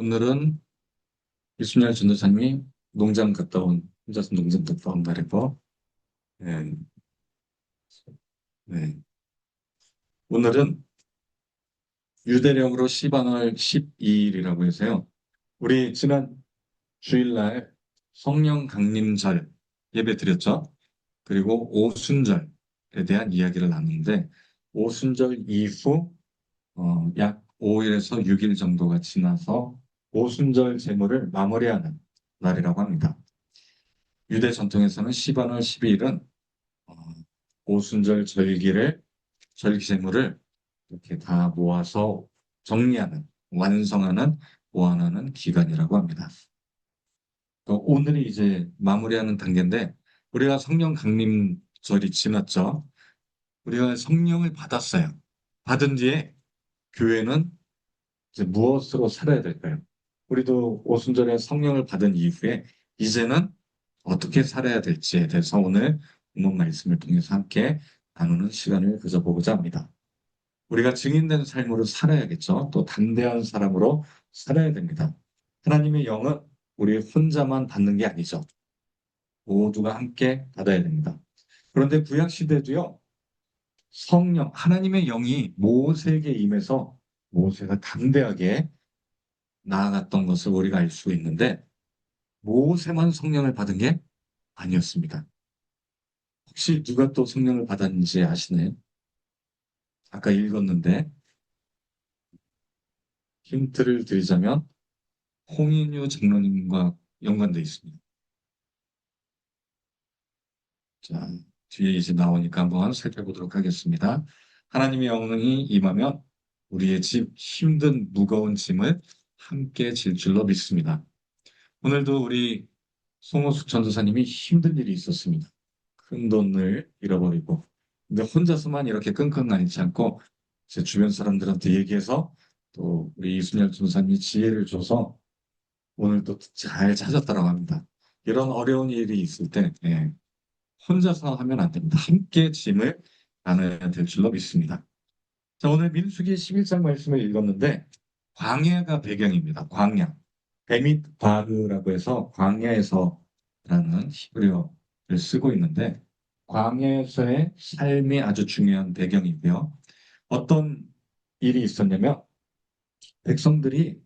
오늘은 이순열 전도사님이 농장 갔다 온, 혼자서 농장 갔다 온 날이고, 네, 네. 오늘은 유대령으로 시반월 12일이라고 해서요. 우리 지난 주일날 성령 강림절 예배 드렸죠. 그리고 오순절에 대한 이야기를 나누는데, 오순절 이후 약 5일에서 6일 정도가 지나서 오순절 제물을 마무리하는 날이라고 합니다. 유대 전통에서는 시반월 12일은 오순절 절기제물을 이렇게 다 모아서 정리하는, 완성하는, 보완하는 기간이라고 합니다. 오늘이 이제 마무리하는 단계인데, 우리가 성령 강림절이 지났죠. 우리가 성령을 받았어요. 받은 뒤에 교회는 이제 무엇으로 살아야 될까요? 우리도 오순절에 성령을 받은 이후에 이제는 어떻게 살아야 될지에 대해서 오늘 본문 말씀을 통해서 함께 나누는 시간을 가져보고자 합니다. 우리가 증인된 삶으로 살아야겠죠. 또 담대한 사람으로 살아야 됩니다. 하나님의 영은 우리 혼자만 받는 게 아니죠. 모두가 함께 받아야 됩니다. 그런데 구약 시대도요. 성령, 하나님의 영이 모세에게 임해서 모세가 담대하게 나아갔던 것을 우리가 알 수 있는데 모세만 성령을 받은 게 아니었습니다. 혹시 누가 또 성령을 받았는지 아시나요? 아까 읽었는데 힌트를 드리자면 홍인유 장로님과 연관되어 있습니다. 자, 뒤에 이제 나오니까 한번 살펴보도록 하겠습니다. 하나님의 영능이 임하면 우리의 집 힘든 무거운 짐을 함께 질 줄로 믿습니다. 오늘도 우리 송호숙 전도사님이 힘든 일이 있었습니다. 큰 돈을 잃어버리고. 근데 혼자서만 이렇게 끙끙 앓지 않고 제 주변 사람들한테 얘기해서 또 우리 이순열 전도사님이 지혜를 줘서 오늘 또 잘 찾았다고 합니다. 이런 어려운 일이 있을 때 예, 혼자서 하면 안 됩니다. 함께 짐을 나눠야 될 줄로 믿습니다. 자, 오늘 민수기 11장 말씀을 읽었는데 광야가 배경입니다. 광야. 베밋 바르라고 해서 광야에서라는 히브리어를 쓰고 있는데 광야에서의 삶이 아주 중요한 배경이고요. 어떤 일이 있었냐면 백성들이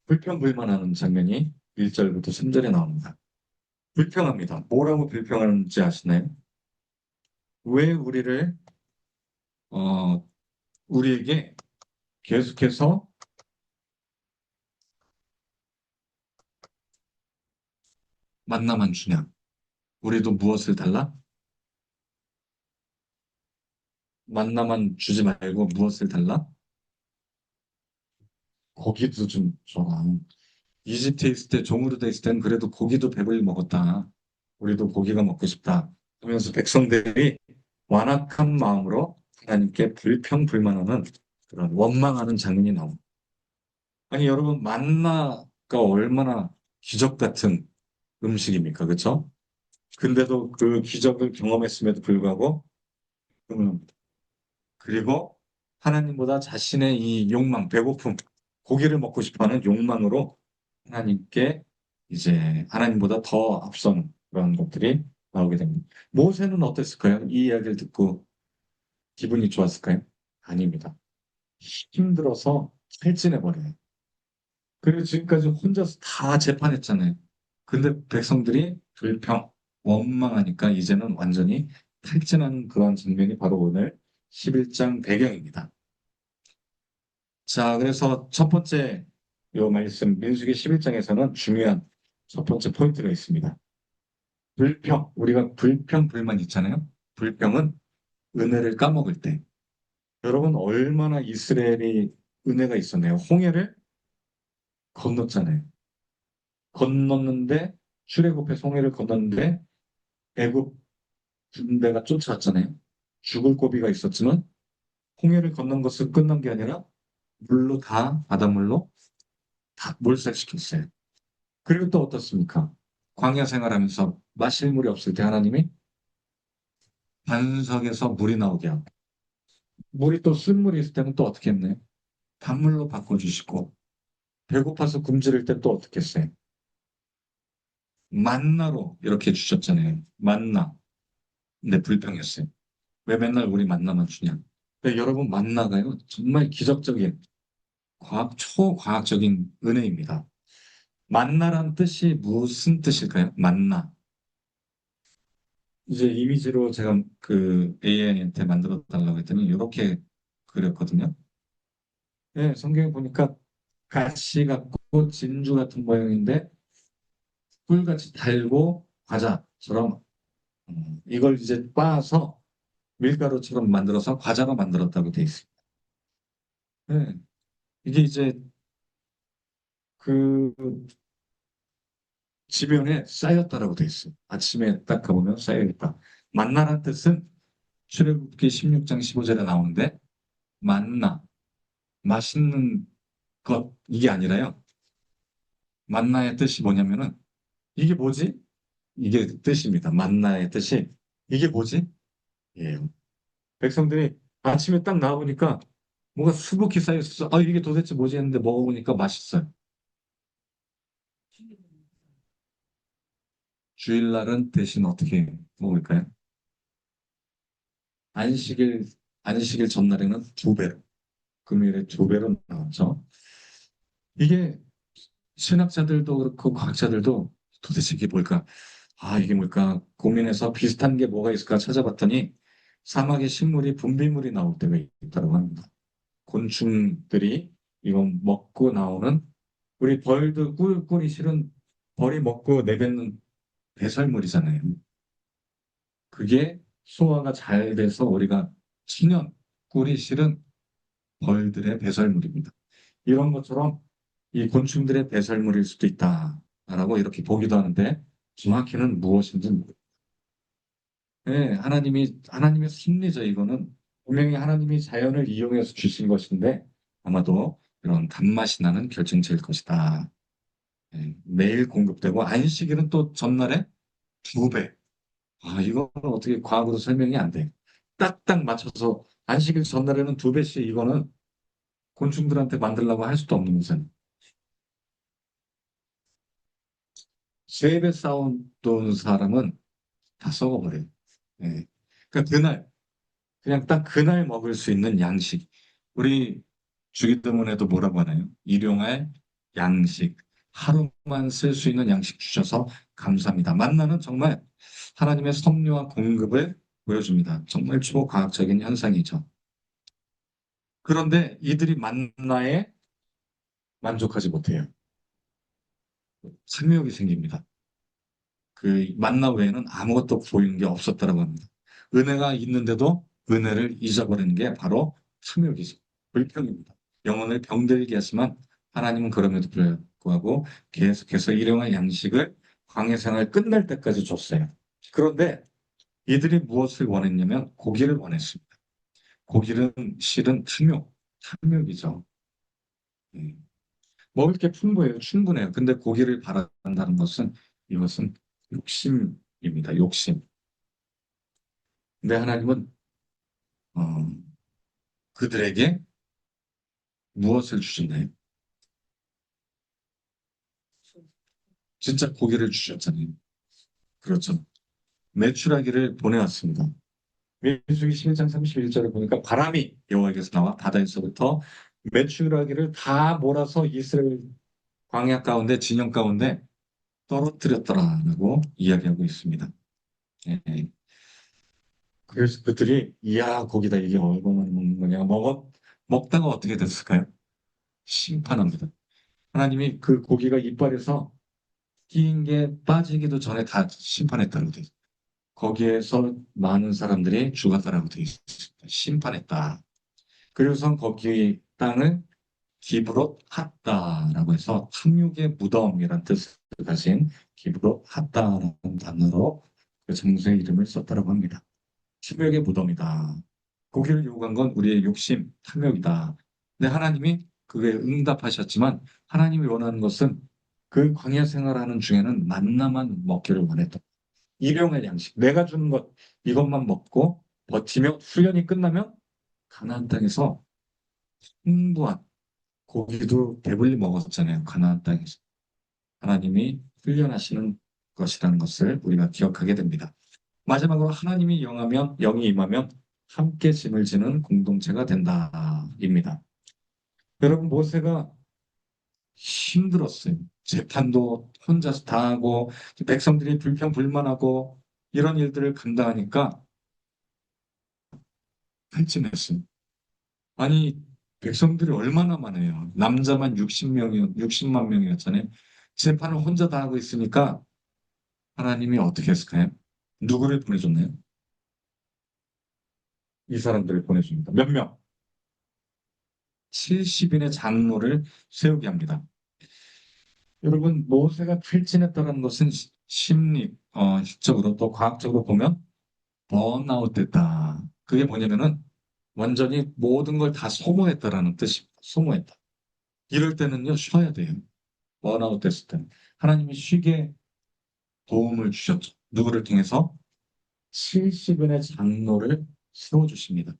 불평불만하는 장면이 1절부터 3절에 나옵니다. 불평합니다. 뭐라고 불평하는지 아시나요? 왜 어, 우리에게 계속해서 만나만 주냐? 우리도 무엇을 달라? 만나만 주지 말고 무엇을 달라? 고기도 좀 줘라. 이집트에 있을 때 종으로 돼 있을 때는 그래도 고기도 배불리 먹었다. 우리도 고기가 먹고 싶다. 하면서 백성들이 완악한 마음으로 하나님께 불평불만하는 그런 원망하는 장면이 나옵니다. 아니 여러분 만나가 얼마나 기적 같은 음식입니까? 그렇죠? 근데도 그 기적을 경험했음에도 불구하고 그리고 하나님보다 자신의 이 욕망, 배고픔, 고기를 먹고 싶어하는 욕망으로 하나님께 이제 하나님보다 더 앞선 그런 것들이 나오게 됩니다. 모세는 어땠을까요? 이 이야기를 듣고 기분이 좋았을까요? 아닙니다. 힘들어서 탈진해버려요. 그리고 지금까지 혼자서 다 재판했잖아요. 근데 백성들이 불평, 원망하니까 이제는 완전히 탈진하는 그런 장면이 바로 오늘 11장 배경입니다. 자, 그래서 첫 번째 요 말씀 민수기 11장에서는 중요한 첫 번째 포인트가 있습니다. 불평, 우리가 불평, 불만 있잖아요. 불평은 은혜를 까먹을 때. 여러분 얼마나 이스라엘이 은혜가 있었네요. 홍해를 건넜잖아요. 건넜는데 출애굽해서 홍해를 건넜는데 애굽 군대가 쫓아왔잖아요. 죽을 고비가 있었지만 홍해를 건넌 것은 끝난 게 아니라 물로 다 바닷물로 다 몰살시켰어요. 그리고 또 어떻습니까? 광야 생활하면서 마실 물이 없을 때 하나님이 반석에서 물이 나오게 하고 물이 또 쓴물이 있을 때는 또 어떻게 했나요? 단물로 바꿔주시고 배고파서 굶주릴 때 또 어떻게 했어요? 만나로 이렇게 주셨잖아요. 만나. 근데 불평했어요. 왜 맨날 우리 만나만 주냐? 근데 여러분 만나가요. 정말 기적적인 초과학적인 은혜입니다. 만나란 뜻이 무슨 뜻일까요? 만나. 이제 이미지로 제가 그 AI한테 만들어 달라고 했더니 이렇게 그렸거든요. 예, 성경에 보니까 가시 같고 진주 같은 모양인데 꿀같이 달고 과자처럼 이걸 이제 빻아서 밀가루처럼 만들어서 과자로 만들었다고 돼 있습니다. 예, 이게 이제 그 지면에 쌓였다라고 돼 있어요. 아침에 딱 가보면 쌓여있다. 만나란 뜻은 출애굽기 16장 15절에 나오는데 만나, 맛있는 것 이게 아니라요. 만나의 뜻이 뭐냐면은 이게 뭐지? 이게 뜻입니다. 만나의 뜻이 이게 뭐지? 예. 백성들이 아침에 딱 나와보니까 뭔가 수북히 쌓여있어서 아 이게 도대체 뭐지 했는데 먹어보니까 맛있어요. 주일날은 대신 어떻게 먹을까요? 안식일 안식일 전날에는 두 배로 금요일에 두 배로 나왔죠. 이게 신학자들도 그렇고 과학자들도 도대체 이게 뭘까? 아 이게 뭘까? 고민해서 비슷한 게 뭐가 있을까 찾아봤더니 사막의 식물이 분비물이 나올 때가 있다고 합니다. 곤충들이 이건 먹고 나오는 우리 벌도 꿀꿀이 실은 벌이 먹고 내뱉는 배설물이잖아요. 그게 소화가 잘 돼서 우리가 천연 꿀이 실은 벌들의 배설물입니다. 이런 것처럼 이 곤충들의 배설물일 수도 있다라고 이렇게 보기도 하는데 정확히는 무엇인지 모르겠어요. 네, 하나님의 섭리죠. 이거는 분명히 하나님이 자연을 이용해서 주신 것인데 아마도 이런 단맛이 나는 결정체일 것이다. 네, 매일 공급되고 안식일은 또 전날에 두 배. 아, 이거는 어떻게 과학으로 설명이 안 돼. 딱딱 맞춰서 안식일 전날에는 두 배씩 이거는 곤충들한테 만들려고 할 수도 없는 거잖아요. 세 배 쌓아둔 사람은 다 썩어버려요. 예. 그러니까 그냥 딱 그날 먹을 수 있는 양식. 우리 주기도문에도 뭐라고 하나요? 일용할 양식. 하루만 쓸 수 있는 양식 주셔서 감사합니다. 만나는 정말 하나님의 섭리와 공급을 보여줍니다. 정말 초과학적인 현상이죠. 그런데 이들이 만나에 만족하지 못해요. 참욕이 생깁니다. 그 만나 외에는 아무것도 보이는 게 없었다라고 합니다. 은혜가 있는데도 은혜를 잊어버리는 게 바로 탐욕이죠. 불평입니다. 영혼을 병들게 하지만 하나님은 그럼에도 불구하고 계속해서 일용할 양식을 광야 생활 끝날 때까지 줬어요. 그런데 이들이 무엇을 원했냐면 고기를 원했습니다. 고기는 실은 탐욕이죠. 예. 먹을 게 풍부해요. 충분해요. 근데 고기를 바란다는 것은 이것은 욕심입니다. 욕심. 근데 하나님은 어, 그들에게 무엇을 주셨나요? 진짜 고기를 주셨잖아요. 그렇죠. 메추라기를 보내왔습니다. 민수기 11장 31절을 보니까 바람이 여호와에게서 나와 바다에서부터 메추라기를 다 몰아서 이스라엘 광야 가운데 진영 가운데 떨어뜨렸더라라고 이야기하고 있습니다. 예. 그래서 그들이 이야 고기다 이게 얼마나 먹는 거냐 먹다가 어떻게 됐을까요? 심판합니다. 하나님이 그 고기가 이빨에서 끼인 게 빠지기도 전에 다 심판했다고 돼 있어요. 거기에서 많은 사람들이 죽었다라고 돼 있습니다. 심판했다. 그래서 거기 땅을 기브롯 핫다라고 해서 탐욕의 무덤이라는 뜻을 가진 기브롯 핫다라는 단어로 그 장소의 이름을 썼다고 합니다. 탐욕의 무덤이다. 고기를 요구한 건 우리의 욕심, 탐욕이다. 근데 하나님이 그에 응답하셨지만 하나님이 원하는 것은 그 광야 생활하는 중에는 만나만 먹기를 원했다. 일용할 양식, 내가 주는 것 이것만 먹고 버티며 훈련이 끝나면 가나안 땅에서 풍부한 고기도 배불리 먹었잖아요. 가나안 땅에서. 하나님이 훈련하시는 것이라는 것을 우리가 기억하게 됩니다. 마지막으로 하나님이 영이 임하면 함께 짐을 지는 공동체가 된다입니다. 여러분 모세가 힘들었어요. 재판도 혼자서 다 하고 백성들이 불평불만하고 이런 일들을 감당하니까 한심했어요. 아니 백성들이 얼마나 많아요. 남자만 60만 명이었잖아요. 재판을 혼자 다 하고 있으니까 하나님이 어떻게 했을까요? 누구를 보내줬나요? 이 사람들을 보내줍니다. 몇 명? 70인의 장로를 세우게 합니다. 여러분, 모세가 탈진했다는 것은 심리적으로 또 과학적으로 보면 번아웃 됐다. 그게 뭐냐면은 완전히 모든 걸 다 소모했다라는 뜻입니다. 소모했다. 이럴 때는요, 쉬어야 돼요. 번아웃 됐을 때는. 하나님이 쉬게 도움을 주셨죠. 누구를 통해서? 70인의 장로를 세워주십니다.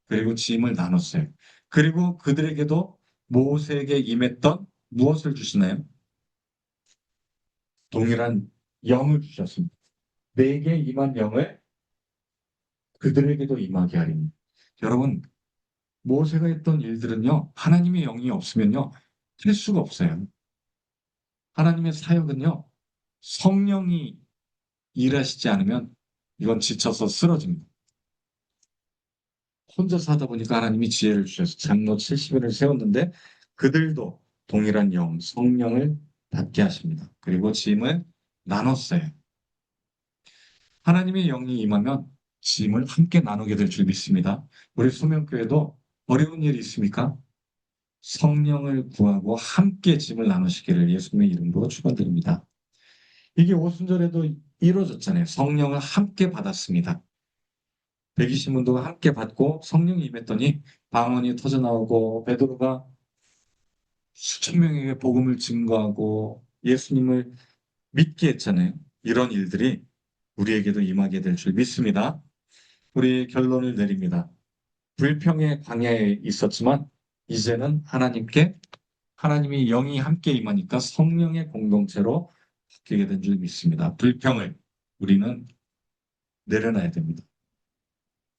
그리고 짐을 나눴어요. 그리고 그들에게도 모세에게 임했던 무엇을 주시나요? 동일한 영을 주셨습니다. 내게 임한 영을 그들에게도 임하게 하리니. 여러분, 모세가 했던 일들은요, 하나님의 영이 없으면요, 할 수가 없어요. 하나님의 사역은요, 성령이 일하시지 않으면 이건 지쳐서 쓰러집니다. 혼자서 하다 보니까 하나님이 지혜를 주셔서 장로 70일을 세웠는데 그들도 동일한 영, 성령을 받게 하십니다. 그리고 짐을 나눴어요. 하나님의 영이 임하면 짐을 함께 나누게 될 줄 믿습니다. 우리 소명교회도 어려운 일이 있습니까? 성령을 구하고 함께 짐을 나누시기를 예수님의 이름으로 축원드립니다. 이게 오순절에도 이루어졌잖아요. 성령을 함께 받았습니다. 120문도가 함께 받고 성령이 임했더니 방언이 터져나오고 베드로가 수천 명에게 복음을 증거하고 예수님을 믿게 했잖아요. 이런 일들이 우리에게도 임하게 될 줄 믿습니다. 우리 결론을 내립니다. 불평의 광야에 있었지만 이제는 하나님이 영이 함께 임하니까 성령의 공동체로 바뀌게 된 줄 믿습니다. 불평을 우리는 내려놔야 됩니다.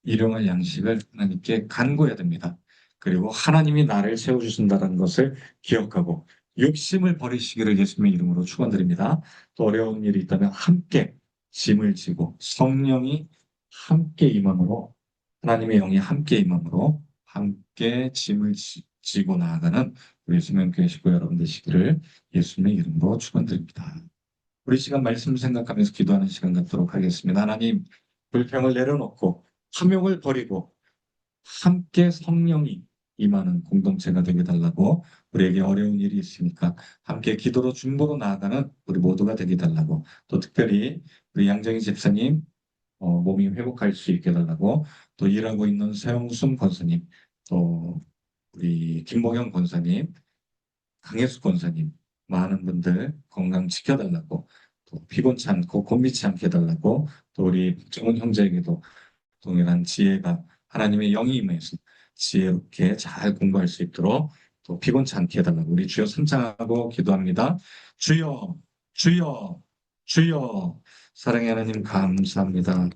일용할 양식을 하나님께 간구해야 됩니다. 그리고 하나님이 나를 세워주신다는 것을 기억하고 욕심을 버리시기를 예수님의 이름으로 축원드립니다. 또 어려운 일이 있다면 함께 짐을 지고 성령이 함께 임함으로 하나님의 영이 함께 임함으로 함께 짐을 지고 나아가는 우리 수명교회 식구 여러분 되시기를 예수님의 이름으로 축원드립니다. 우리 시간 말씀 생각하면서 기도하는 시간 갖도록 하겠습니다. 하나님 불평을 내려놓고 탐욕을 버리고 함께 성령이 임하는 공동체가 되게 달라고 우리에게 어려운 일이 있으니까 함께 기도로 중보로 나아가는 우리 모두가 되게 달라고 또 특별히 우리 양정희 집사님 몸이 회복할 수 있게 달라고 또 일하고 있는 서영순 권사님 또 우리 김보경 권사님 강혜수 권사님 많은 분들 건강 지켜달라고 또 피곤치 않고 곤비치 않게 해달라고 또 우리 박정훈 형제에게도 동일한 지혜가 하나님의 영이 임해서 지혜롭게 잘 공부할 수 있도록 또 피곤치 않게 해달라고 우리 주여 선창하고 기도합니다. 주여, 주여, 주여, 사랑의 하나님 감사합니다.